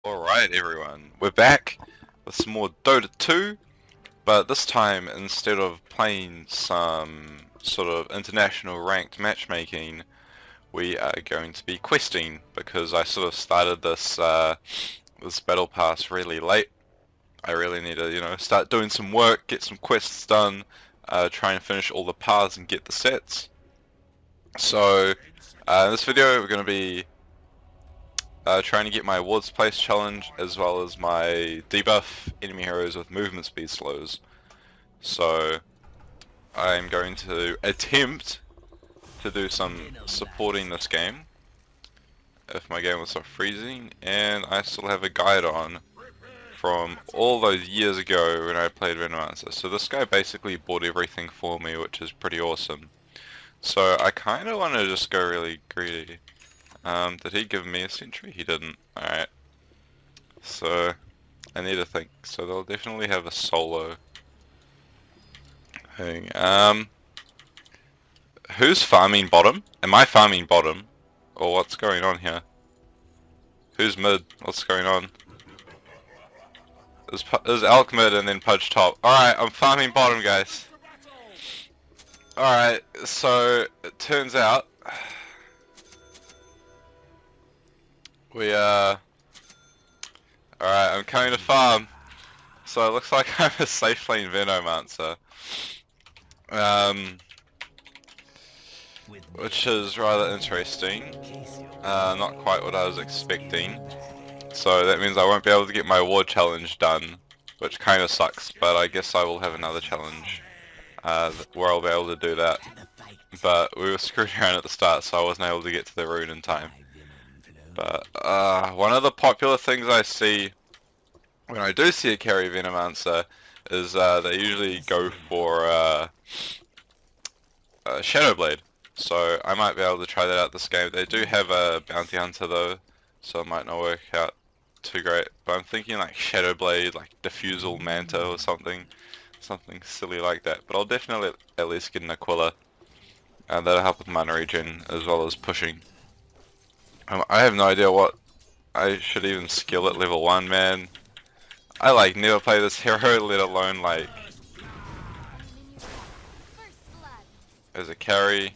Alright everyone, we're back with some more Dota 2, but this time instead of playing some sort of international ranked matchmaking, we are going to be questing because I sort of started this battle pass really late. I really need to, start doing some work, get some quests done, try and finish all the paths and get the sets. So, in this video we're going to be trying to get my awards place challenge as well as my debuff enemy heroes with movement speed slows. So I'm going to attempt to do some supporting this game if my game will stop freezing, and I still have a guide on from all those years ago when I played Venomancer. So this guy basically bought everything for me, which is pretty awesome. So I kind of want to just go really greedy. Did he give me a sentry? He didn't. Alright. So, I need to think. So they'll definitely have a solo thing. Who's farming bottom? Am I farming bottom? Or what's going on here? Who's mid? What's going on? Is Alk mid and then Pudge top? Alright, I'm farming bottom, guys. Alright, so it turns out we Alright, I'm coming to farm. So it looks like I'm a safe lane Venomancer. Which is rather interesting. Not quite what I was expecting. So that means I won't be able to get my award challenge done, which kind of sucks, but I guess I will have another challenge where I'll be able to do that. But we were screwed around at the start, so I wasn't able to get to the rune in time. But one of the popular things I see when I do see a carry Venomancer is they usually go for Shadow Blade. So I might be able to try that out this game. They do have a bounty hunter though, so it might not work out too great. But I'm thinking like Shadow Blade, like Diffusal Manta or something silly like that. But I'll definitely at least get an Aquila. That'll help with mana regen as well as pushing. I have no idea what I should even skill at level 1, man. I like never play this hero, let alone like as a carry.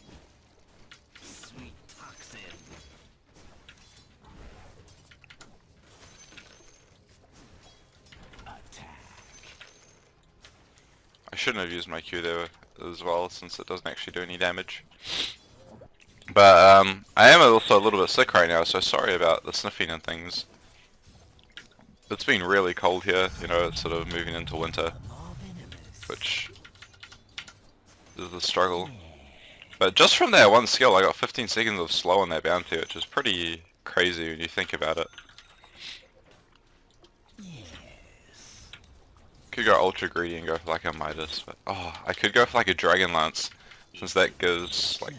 I shouldn't have used my Q there as well, since it doesn't actually do any damage. But I am also a little bit sick right now, so sorry about the sniffing and things. It's been really cold here, it's sort of moving into winter, which is a struggle. But just from that one skill, I got 15 seconds of slow on that bounty, which is pretty crazy when you think about it. Could go ultra greedy and go for like a Midas, but I could go for like a Dragon Lance, since that gives like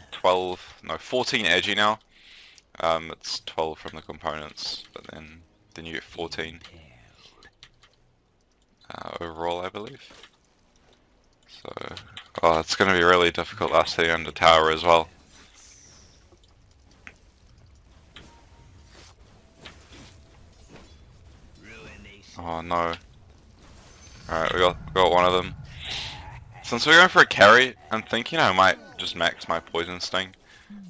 14 agi now. It's 12 from the components, but then you get 14 overall, I believe. So, it's going to be really difficult last hitting under tower as well. Oh no. Alright, we got one of them. Since we're going for a carry, I'm thinking I might just max my poison sting.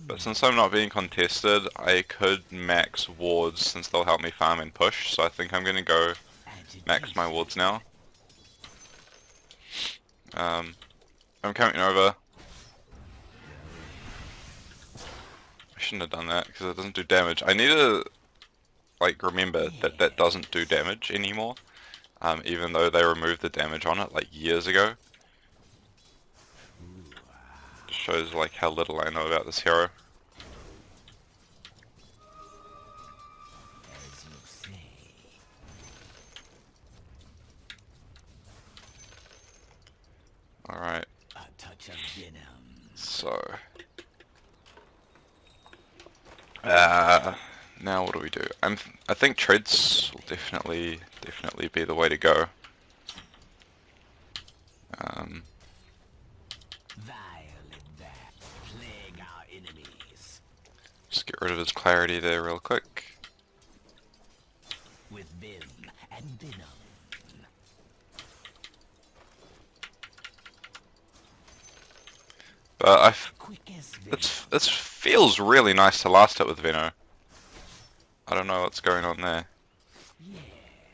But since I'm not being contested, I could max wards since they'll help me farm and push. So I think I'm going to go max my wards now. I'm coming over. I shouldn't have done that because it doesn't do damage. I need to like remember that that doesn't do damage anymore. Even though they removed the damage on it like years ago. Just shows like how little I know about this hero. Alright. So now what do we do? I think treads will definitely be the way to go. Just get rid of his clarity there real quick. with Vim and Venom. But Quick as Venom. it feels really nice to last it with Veno. I don't know what's going on there. Yeah.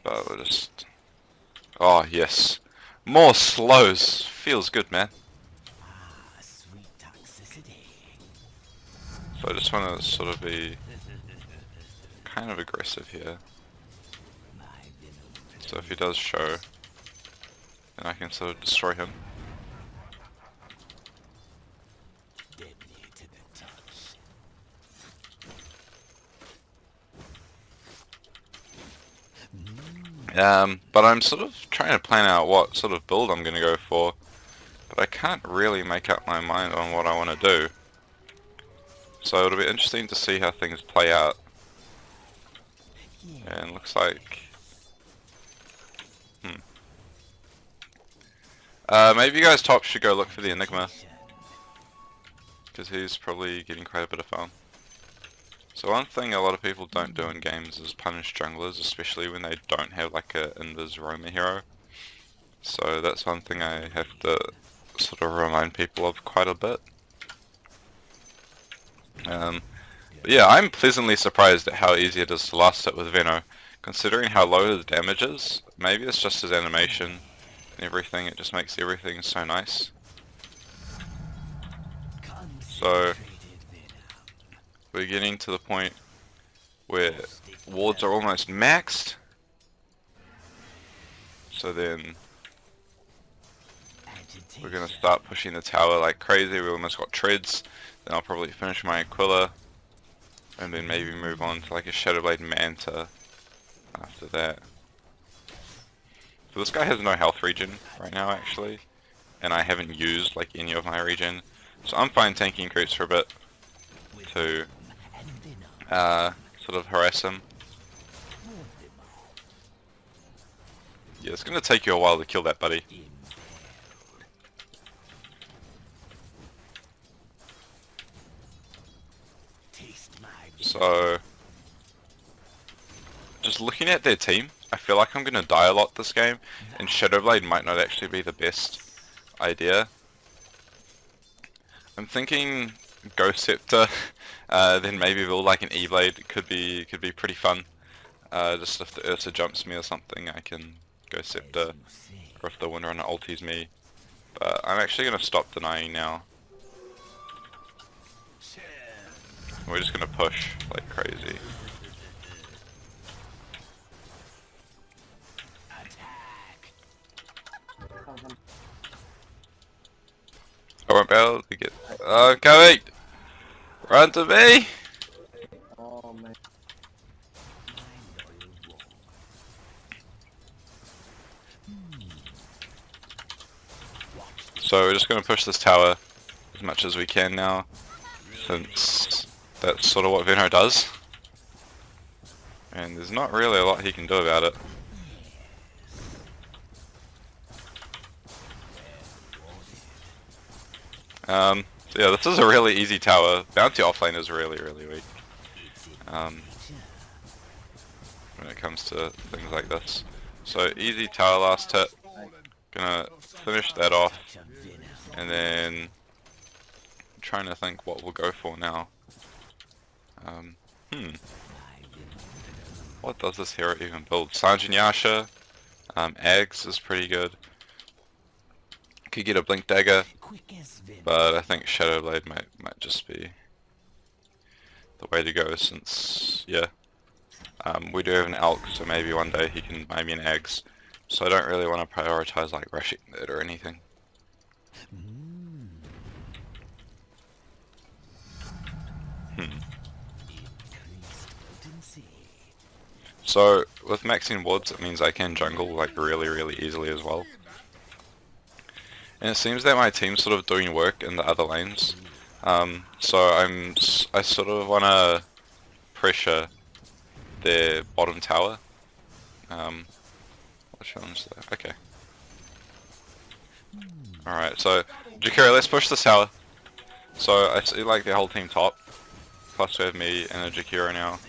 But we'll just... Oh, yes. More slows. Feels good, man. Ah, sweet toxicity. So I just want to sort of be kind of aggressive here. My Venom. So if he does show, then I can sort of destroy him. Deadly to the touch. But I'm sort of trying to plan out what sort of build I'm going to go for. But I can't really make up my mind on what I want to do. So it'll be interesting to see how things play out. Yeah. And looks like... maybe you guys top should go look for the Enigma. Because he's probably getting quite a bit of farm. So one thing a lot of people don't do in games is punish junglers, especially when they don't have like a invis roamer hero. So that's one thing I have to sort of remind people of quite a bit. But yeah, I'm pleasantly surprised at how easy it is to last it with Veno. Considering how low his damage is, maybe it's just his animation and everything, it just makes everything so nice. So, we're getting to the point where wards are almost maxed. So then, we're going to start pushing the tower like crazy. We almost got treads. Then I'll probably finish my Aquila. And then maybe move on to like a Shadowblade Manta after that. So this guy has no health regen right now actually. And I haven't used like any of my regen. So I'm fine tanking creeps for a bit to sort of harass him. Yeah, it's going to take you a while to kill that buddy. So, just looking at their team, I feel like I'm going to die a lot this game, and Shadowblade might not actually be the best idea. I'm thinking Ghost Scepter, then maybe build like an E-Blade could be pretty fun. Just if the Ursa jumps me or something, I can Ghost Scepter, or if the Windrunner ulties me. But I'm actually going to stop denying now. We're just going to push like crazy. I won't be able to get... coming! Run to me! Oh man. So we're just going to push this tower as much as we can now, since that's sort of what Veno does. And there's not really a lot he can do about it. So yeah, this is a really easy tower. Bounty offlane is really, really weak. When it comes to things like this. So easy tower last hit. Gonna finish that off. And then I'm trying to think what we'll go for now. What does this hero even build? Sanjin Yasha. Ags is pretty good. Could get a Blink Dagger, but I think Shadowblade might just be the way to go since, yeah. We do have an Elk, so maybe one day he can buy me an Ags. So I don't really want to prioritize like rushing it or anything. So with maxing wards, it means I can jungle like really, really easily as well. And it seems that my team's sort of doing work in the other lanes. So I sort of want to pressure their bottom tower. What challenge there? Okay. Alright, so Jakiro, let's push this tower. So I see like the whole team top. Plus we have me and a Jakiro now.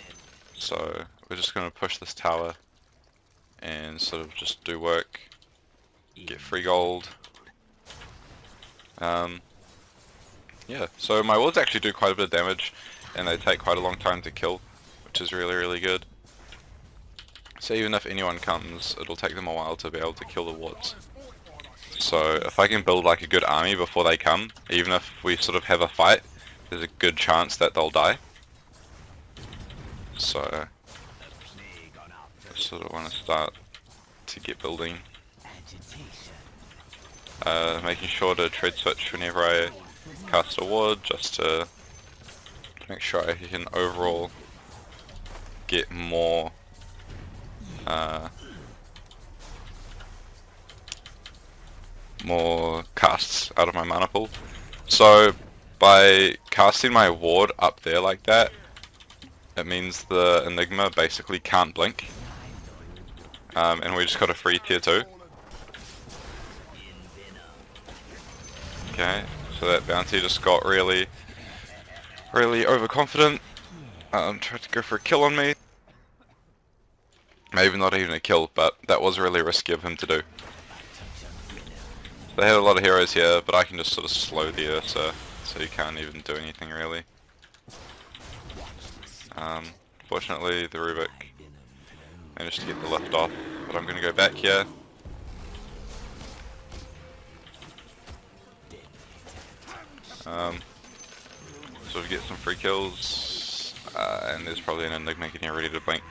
So we're just going to push this tower and sort of just do work, get free gold. Yeah, so my wards actually do quite a bit of damage, and they take quite a long time to kill, which is really, really good. So even if anyone comes, it'll take them a while to be able to kill the wards. So if I can build like a good army before they come, even if we sort of have a fight, there's a good chance that they'll die. So I sort of want to start to get building. Making sure to trade switch whenever I cast a ward, just to make sure I can overall get more more casts out of my mana pool. So by casting my ward up there like that, it means the Enigma basically can't blink, and we just got a free tier 2. Okay, so that bounty just got really overconfident. Tried to go for a kill on me. Maybe not even a kill, but that was really risky of him to do. They had a lot of heroes here, but I can just sort of slow the Ursa, so you can't even do anything really. Fortunately, the Rubik managed to get the lift off, but I'm going to go back here. Sort of get some free kills, and there's probably an Enigma getting ready to blink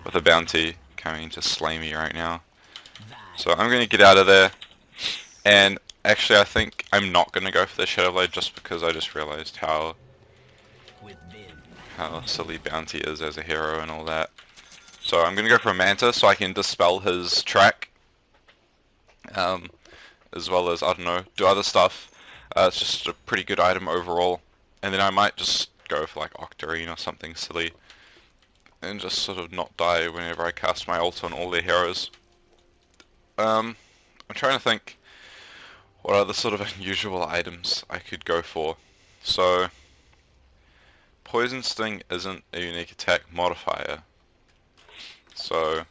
with a bounty coming to slay me right now. So I'm going to get out of there, and actually I think I'm not going to go for the Shadow Blade just because I just realized how silly Bounty is as a hero and all that. So I'm going to go for a Manta so I can dispel his track, as well as, I don't know, do other stuff. It's just a pretty good item overall. And then I might just go for like Octarine or something silly, and just sort of not die whenever I cast my ult on all their heroes. I'm trying to think what other sort of unusual items I could go for. So Poison Sting isn't a unique attack modifier, so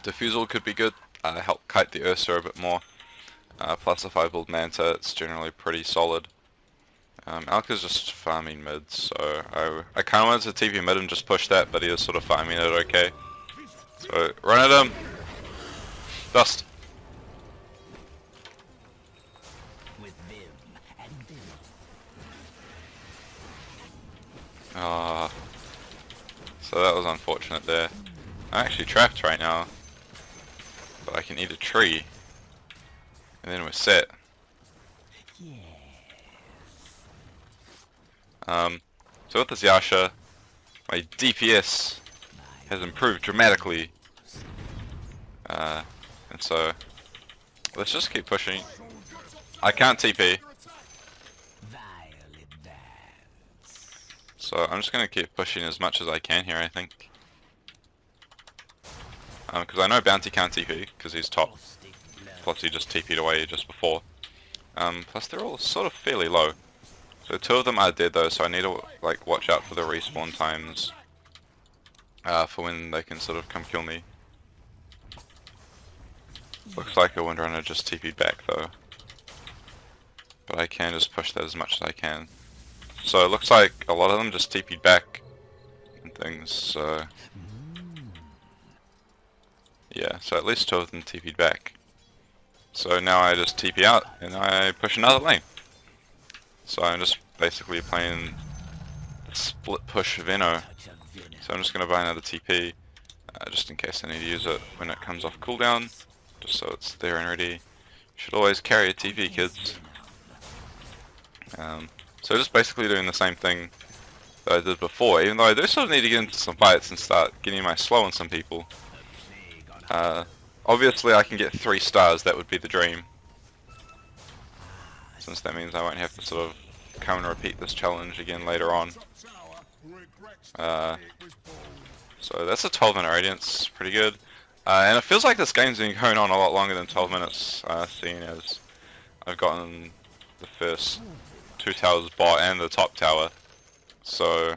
Diffusal could be good, help kite the Ursa a bit more. Plus if I build Manta, it's generally pretty solid. Alka's just farming mid, so I kind of wanted to TP mid and just push that, but he is sort of farming it okay. So run at him! Dust! Ah, so that was unfortunate there. I'm actually trapped right now, but I can eat a tree, and then we're set. So with this Yasha, my DPS has improved dramatically, and so let's just keep pushing. I can't TP, so I'm just gonna keep pushing as much as I can here, I think. Because I know Bounty can't TP because he's top, plus he just TP'd away just before. Plus they're all sort of fairly low. So 2 of them are dead though, so I need to like watch out for the respawn times for when they can sort of come kill me. Looks like a Windrunner just TP'd back though, but I can just push that as much as I can. So it looks like a lot of them just TP'd back and things, so yeah, so at least 2 of them TP'd back. So now I just TP out and I push another lane. So I'm just basically playing the split push Veno. So I'm just going to buy another TP, just in case I need to use it when it comes off cooldown, just so it's there and ready. Should always carry a TP, kids. So just basically doing the same thing that I did before, even though I do sort of need to get into some fights and start getting my slow on some people. Obviously I can get 3 stars, that would be the dream, since that means I won't have to sort of come and repeat this challenge again later on. So that's a 12-minute radiance, pretty good. And it feels like this game's been going on a lot longer than 12 minutes, seeing as I've gotten the first 2 towers bought and the top tower. So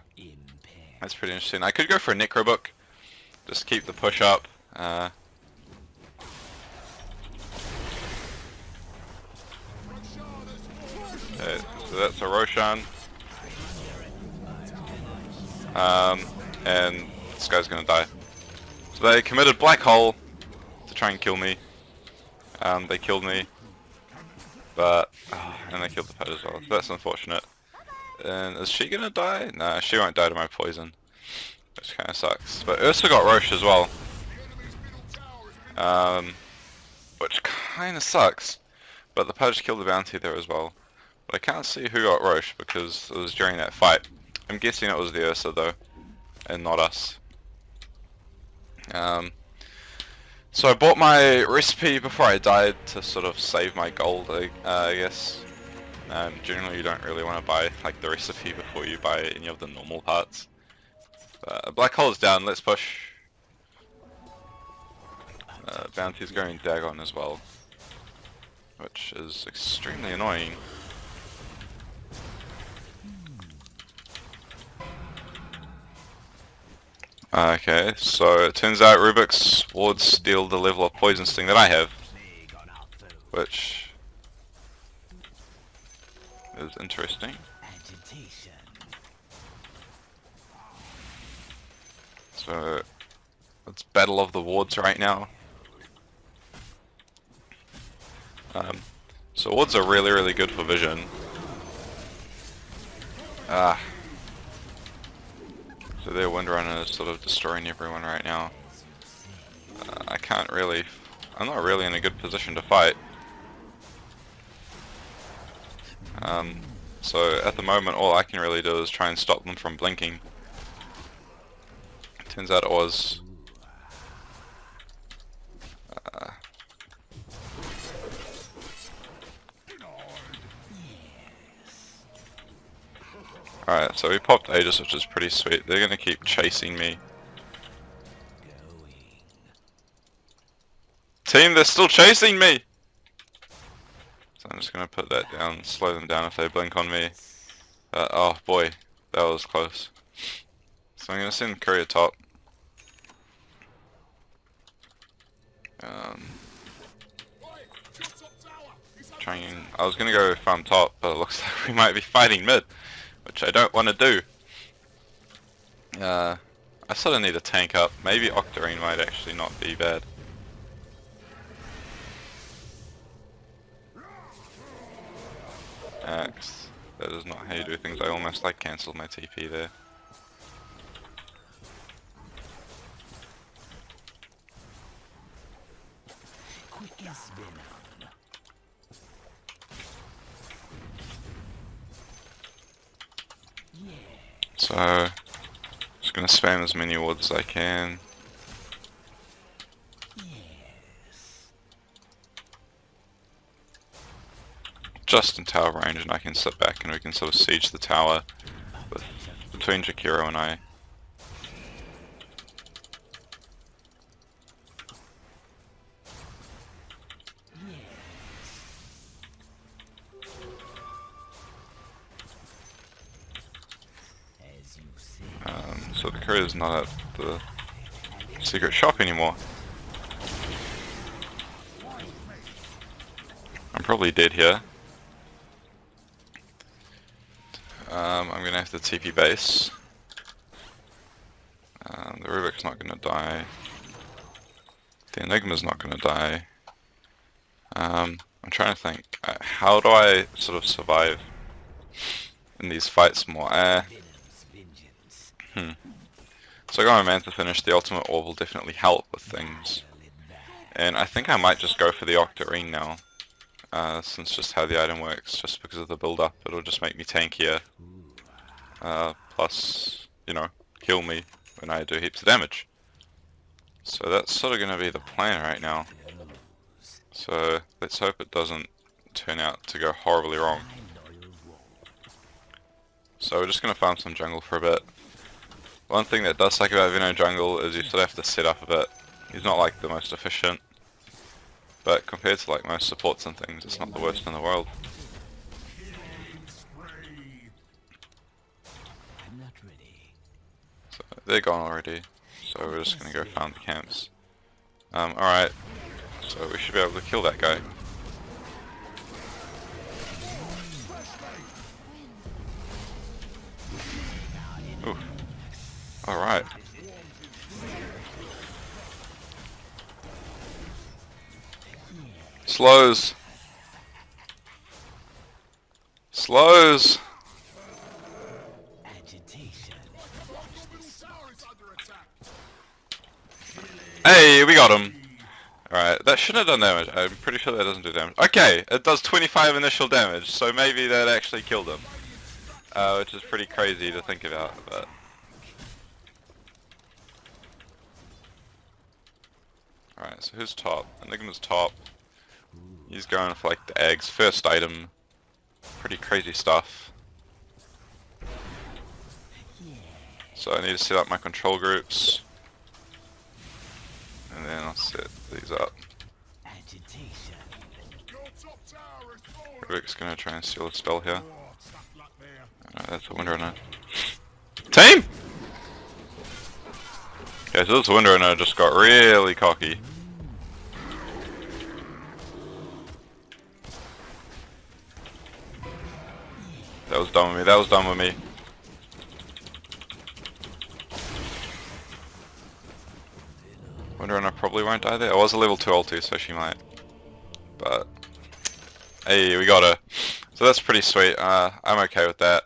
that's pretty interesting. I could go for a Necrobook, just keep the push up. So that's a Roshan. And this guy's gonna die. So they committed black hole to try and kill me. They killed me. But, and they killed the pet as well, so that's unfortunate. And is she gonna die? Nah, she won't die to my poison. Which kinda sucks. But Ursa got Roche as well. Which kinda sucks. But the Pudge killed the bounty there as well. But I can't see who got Roche because it was during that fight. I'm guessing it was the Ursa though, and not us. So I bought my recipe before I died to sort of save my gold, I guess. Generally you don't really want to buy like the recipe before you buy any of the normal parts. Black hole is down, let's push. Bounty's going Dagon as well, which is extremely annoying. Okay, so it turns out Rubik's wards steal the level of Poison Sting that I have, which is interesting. So it's Battle of the Wards right now. So wards are really good for vision. So their Windrunner is sort of destroying everyone right now. I'm not really in a good position to fight. So at the moment all I can really do is try and stop them from blinking. Turns out it was Alright, so we popped Aegis, which is pretty sweet. They're gonna keep chasing me. Team, they're still chasing me! So I'm just gonna put that down, slow them down if they blink on me. Oh boy, that was close. So I'm gonna send Courier top. I was gonna go farm top, but it looks like we might be fighting mid, which I don't want to do. I sort of need a tank up. Maybe Octarine might actually not be bad. Axe. That is not how you do things. I almost like cancelled my TP there. So, just gonna spam as many wards as I can. Just in tower range, and I can sit back and we can sort of siege the tower between Jakiro and I. So the courier's not at the secret shop anymore. I'm probably dead here. I'm gonna have to TP base. The Rubik's not gonna die. The Enigma's not gonna die. I'm trying to think, how do I sort of survive in these fights more? So I got my Manta finish, the ultimate orb will definitely help with things. And I think I might just go for the Octarine now. Since just how the item works, just because of the build up, it'll just make me tankier. Plus, you know, heal me when I do heaps of damage. So that's sort of going to be the plan right now. So let's hope it doesn't turn out to go horribly wrong. So we're just going to farm some jungle for a bit. One thing that does suck about Veno jungle is you sort of have to set up a bit. He's not like the most efficient, but compared to like most supports and things, it's not the worst in the world. So they're gone already, so we're just gonna go farm the camps. Alright, so we should be able to kill that guy. Alright. Slows. Slows. Agitation. Hey, we got him. Alright, that shouldn't have done damage. I'm pretty sure that doesn't do damage. Okay, it does 25 initial damage, so maybe that actually killed him. Which is pretty crazy to think about, but... Alright, so who's top? Enigma's top. He's going for like the eggs. First item. Pretty crazy stuff. So I need to set up my control groups. And then I'll set these up. Agitation. Rick's gonna try and steal a spell here. Alright, that's a Windrunner. Team! Okay, so this Windrunner just got really cocky. That was done with me, that was done with me. Windrunner probably won't die there. I was a level 2 ulti, so she might. But... Hey, we got her. So that's pretty sweet. I'm okay with that.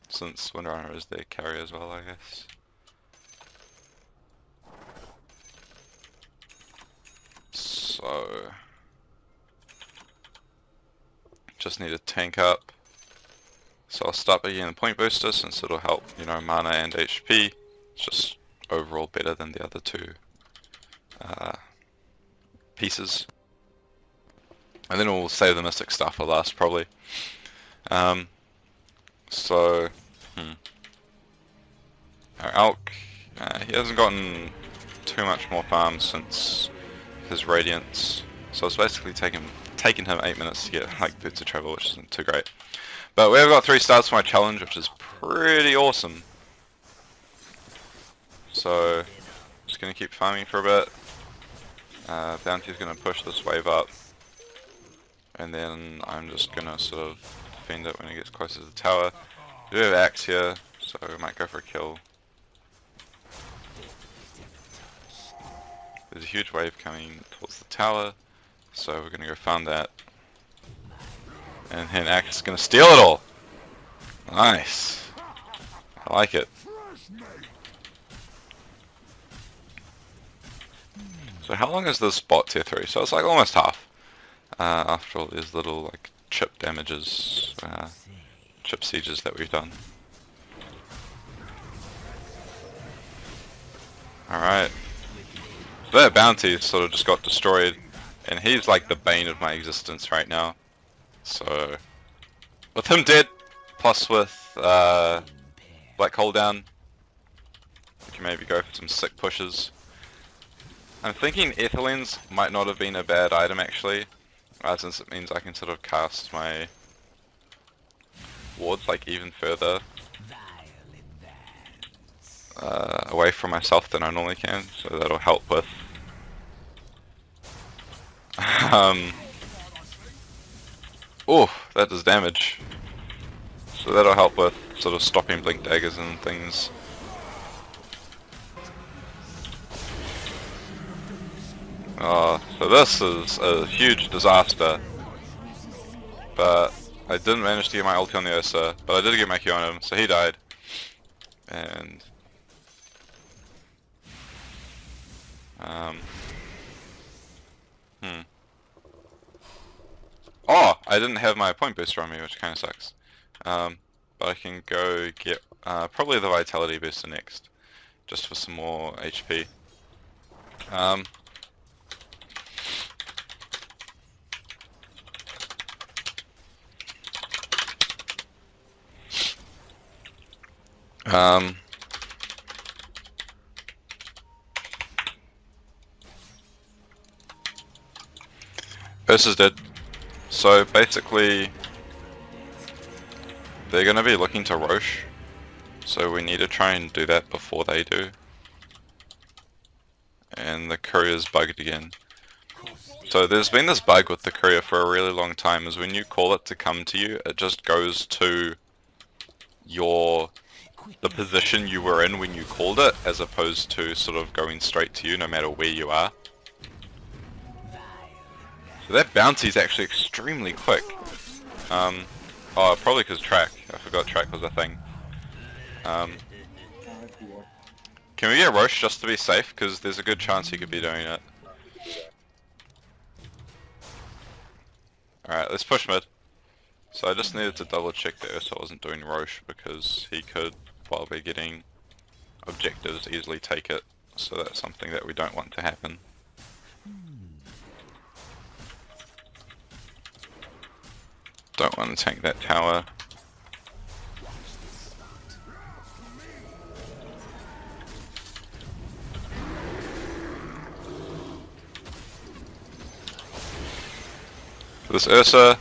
Since Windrunner is their carry as well, I guess. So... Just need to tank up. So I'll start by getting the point booster since it'll help, you know, mana and HP. It's just overall better than the other two pieces. And then we'll save the mystic stuff for last probably. Our Alk, he hasn't gotten too much more farm since his Radiance. So it's basically taken him 8 minutes to get like boots of travel, which isn't too great. But we have got 3 stars for my challenge, which is pretty awesome. So just gonna keep farming for a bit. Bounty's gonna push this wave up, and then I'm just gonna sort of defend it when it gets closer to the tower. We do have Axe here, so we might go for a kill. There's a huge wave coming towards the tower, so we're gonna go farm that. And then Axe is gonna steal it all! Nice! I like it. So how long is this bot tier 3? So it's like almost half. After all these little like chip damages, chip sieges that we've done. Alright. So that bounty sort of just got destroyed, and he's like the bane of my existence right now. So, with him dead, plus with Black Hole down, we can maybe go for some sick pushes. I'm thinking Ethelines might not have been a bad item actually, since it means I can sort of cast my wards like even further away from myself than I normally can, so that'll help with oh, that does damage. So that'll help with sort of stopping blink daggers and things. So this is a huge disaster. But I didn't manage to get my ulti on the Ursa, but I did get my Q on him, so he died. And oh, I didn't have my point booster on me, which kind of sucks. But I can go get probably the vitality booster next, just for some more HP. Ursa's dead. So basically, they're going to be looking to Roche, so we need to try and do that before they do. And the courier's bugged again. So there's been this bug with the courier for a really long time, is when you call it to come to you, it just goes to your the position you were in when you called it, as opposed to sort of going straight to you no matter where you are. So that bounty is actually extremely quick. Oh, probably because track. I forgot track was a thing. Can we get Roche just to be safe? Because there's a good chance he could be doing it. Alright, let's push mid. So I just needed to double check that Ursa wasn't doing Roche because he could, while we're getting objectives, easily take it. So that's something that we don't want to happen. Don't want to tank that tower. This Ursa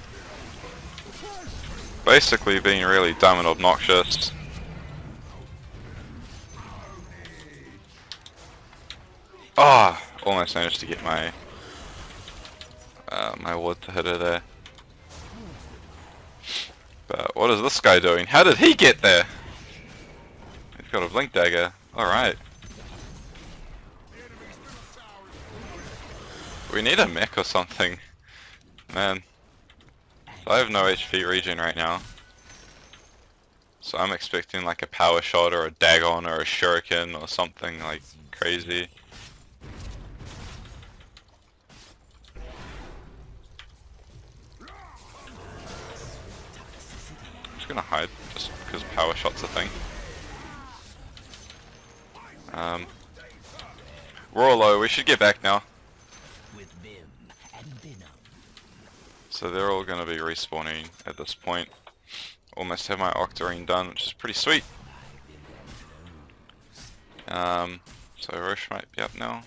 basically being really dumb and obnoxious. Ah, oh, almost managed to get my my ward to hit her there. But what is this guy doing? How did he get there? He's got a blink dagger. Alright. We need a mech or something. Man. So I have no HP regen right now. So I'm expecting like a power shot or a dagon or a shuriken or something like crazy. I'm just gonna hide just because power shot's a thing. We're all low, we should get back now. So they're all going to be respawning at this point. Almost have my Octarine done, which is pretty sweet. So Roche might be up now.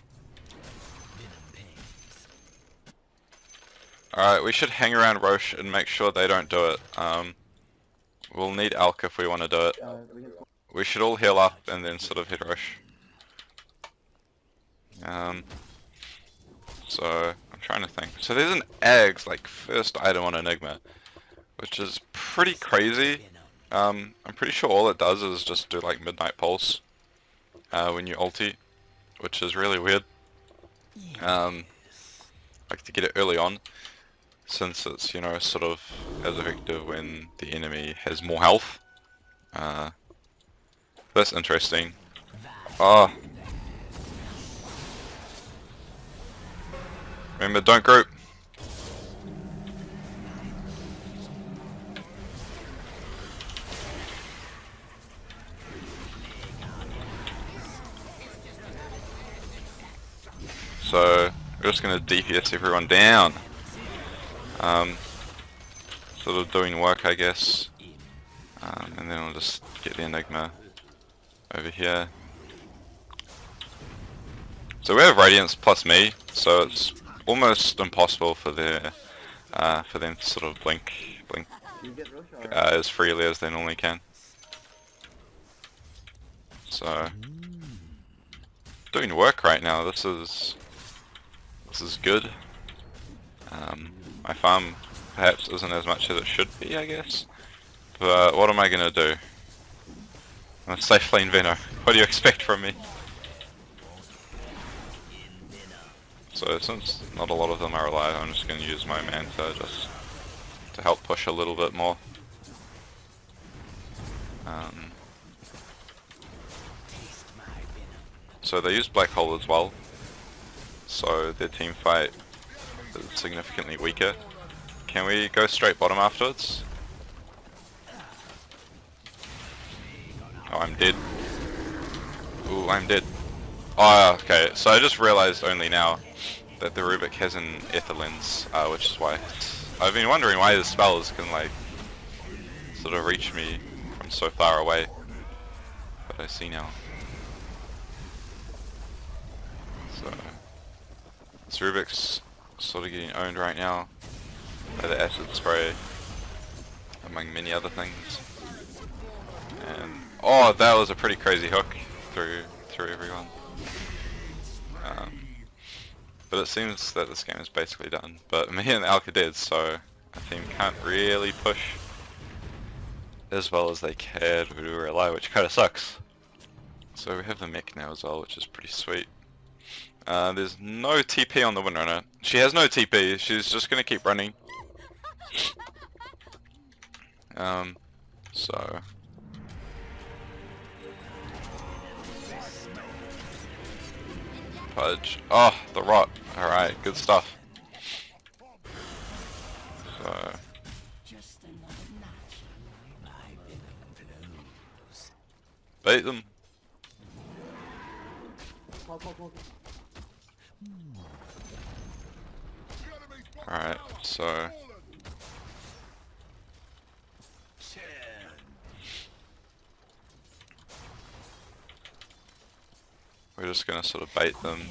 Alright, we should hang around Roche and make sure they don't do it. We'll need Alk if we want to do it. We should all heal up and then sort of hit Roche. So I'm trying to think. So there's an Ags like first item on Enigma, which is pretty crazy. I'm pretty sure all it does is just do like Midnight Pulse when you ulti, which is really weird. Like to get it early on, since it's, you know, sort of as effective when the enemy has more health. That's interesting. Oh. Remember, don't group. So we're just gonna DPS everyone down. Sort of doing work, I guess. And then we'll just get the Enigma over here. So we have Radiance plus me, so it's almost impossible for them to sort of blink as freely as they normally can. So doing work right now. This is good. My farm perhaps isn't as much as it should be, I guess. But what am I gonna do? I'm a safe lane Veno. What do you expect from me? So since not a lot of them are alive, I'm just going to use my Manta just to help push a little bit more. So they use Black Hole as well, so their team fight is significantly weaker. Can we go straight bottom afterwards? Oh, I'm dead. Ooh, I'm dead. Oh, okay, so I just realized only now that the Rubik has an Ether Lens, which is why I've been wondering why his spells can like sort of reach me from so far away, but I see now. So this Rubik's sort of getting owned right now by the acid spray, among many other things. And oh, that was a pretty crazy hook through everyone. But it seems that this game is basically done. But me and Alka did, so our team can't really push as well as they cared with Uri, which kind of sucks. So we have the mech now as well, which is pretty sweet. There's no TP on the Windrunner. She has no TP, she's just gonna keep running. So... Pudge. Oh, the rot. Alright, good stuff. So... Bait them. Alright, so... We're just gonna sort of bait them.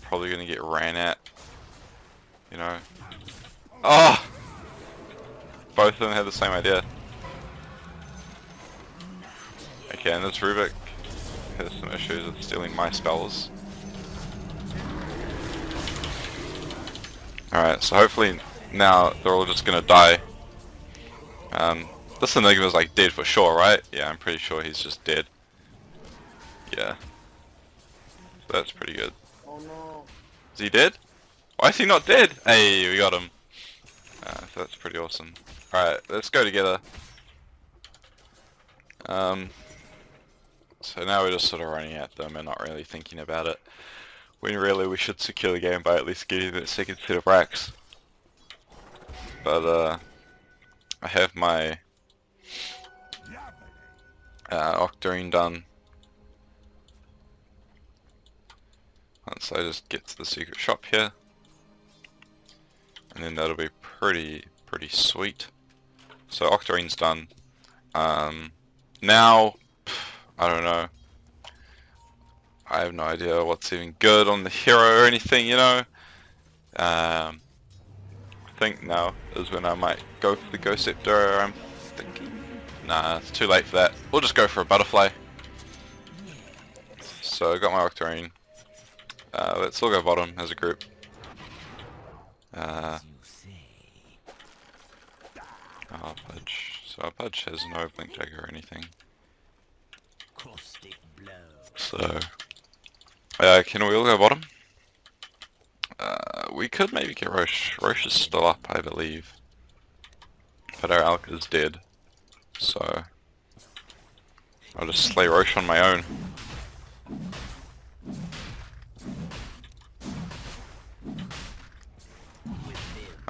Probably gonna get ran at. You know. Oh! Both of them had the same idea. Okay, and this Rubik has some issues with stealing my spells. Alright, so hopefully now they're all just gonna die. This Enigma's like dead for sure, right? Yeah, I'm pretty sure he's just dead. Yeah. That's pretty good. Oh no. Is he dead? Why is he not dead? Hey, we got him. So that's pretty awesome. Alright, let's go together. So now we're just sort of running at them and not really thinking about it. When really we should secure the game by at least getting the second set of racks. But I have my Octarine done. Once I just get to the secret shop here. And then that'll be pretty sweet. So Octarine's done. Now, I don't know. I have no idea what's even good on the hero or anything, you know. I think now is when I might go for the Ghost Scepter, I'm thinking. Nah, it's too late for that. We'll just go for a Butterfly. So I got my Octarine. Let's all go bottom as a group. Oh, Pudge. So Pudge has no Blink Dagger or anything. So, can we all go bottom? We could maybe get Roche. Roche is still up, I believe. But our Alk is dead. So, I'll just slay Roche on my own.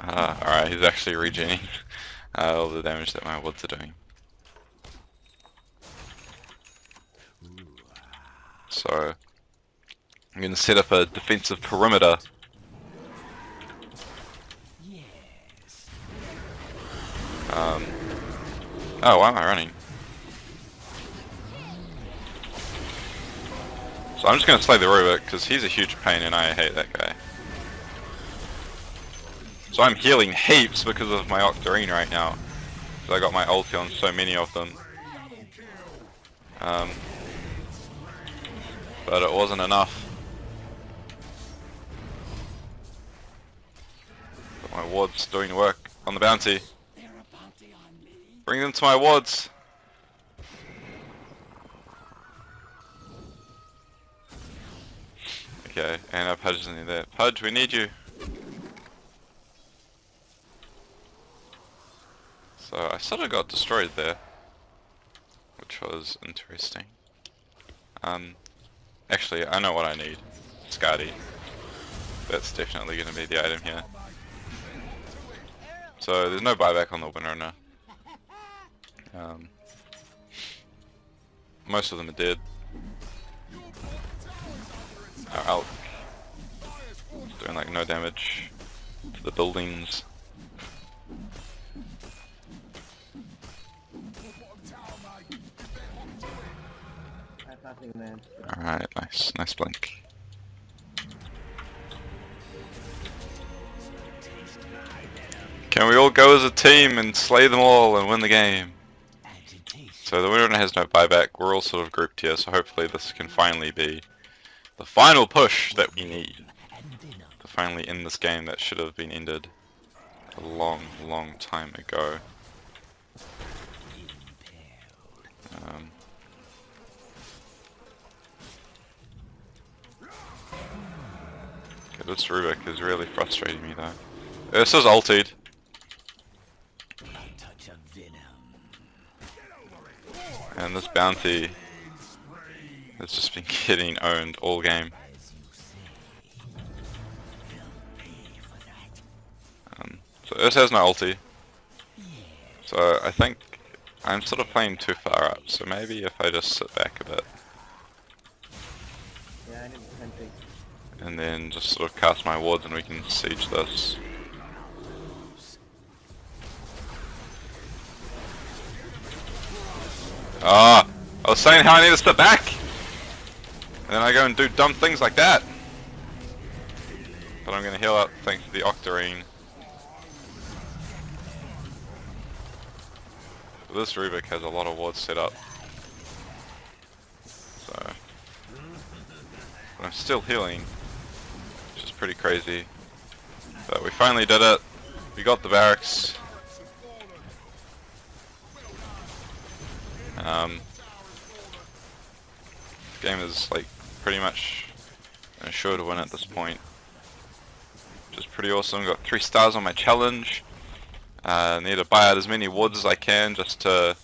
Alright, he's actually regening all the damage that my woods are doing. So, I'm going to set up a defensive perimeter. Oh, why am I running? So I'm just going to slay the Rubik, because he's a huge pain and I hate that guy. So I'm healing heaps because of my Octarine right now. Because I got my ulti on so many of them. But it wasn't enough. Got my wards doing the work on the bounty. Bring them to my wards. Okay, and our Pudge isn't there. Pudge, we need you. So I sort of got destroyed there, which was interesting. Actually, I know what I need. Skadi. That's definitely going to be the item here. So there's no buyback on the Windrunner. Most of them are dead. Our Alk is doing like no damage to the buildings. Alright, nice blink. Can we all go as a team and slay them all and win the game? So the winner has no buyback, we're all sort of grouped here, so hopefully this can finally be the final push that we need to finally end this game that should have been ended a long time ago. Okay, this Rubik is really frustrating me though. This is ulted. A touch of venom. And this bounty has just been getting owned all game. As you say, they'll pay for that. So this has no ulti. So I think I'm sort of playing too far up. So maybe if I just sit back a bit Yeah, I need to sentry. and then just sort of cast my wards and we can siege this. Ah, I was saying how I need to step back, and then I go and do dumb things like that. But I'm gonna heal up thanks to the Octarine. This Rubik has a lot of wards set up, so but I'm still healing, which is pretty crazy. But we finally did it. We got the barracks. The game is like pretty much sure to win at this point, which is pretty awesome. Got 3 stars on my challenge. Need to buy out as many wards as I can just to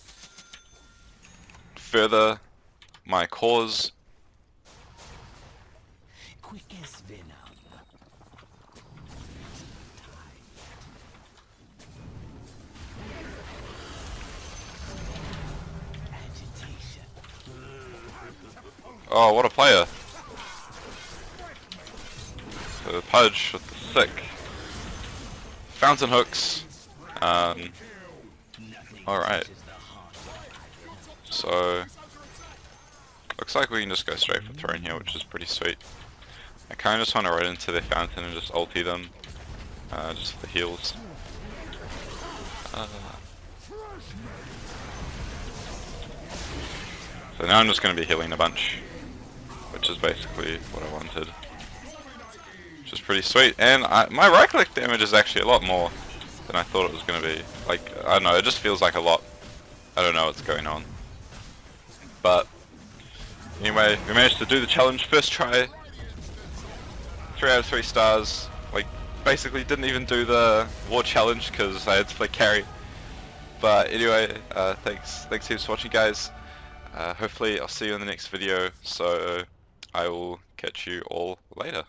further my cause. Quick as venom. Agitation. Oh, what a player! So the Pudge with the sick fountain hooks. Alright. So looks like we can just go straight for throne here, which is pretty sweet. I kinda just wanna run into their fountain and just ulti them. Just for the heals. So now I'm just gonna be healing a bunch, which is basically what I wanted. Which is pretty sweet, and my right click damage is actually a lot more than I thought it was gonna be. Like, I don't know, it just feels like a lot. I don't know what's going on. But anyway, we managed to do the challenge first try. 3 out of 3 stars. Like, basically didn't even do the war challenge because I had to play carry. But anyway, thanks heaps for watching, guys. Hopefully I'll see you in the next video, so I will catch you all later.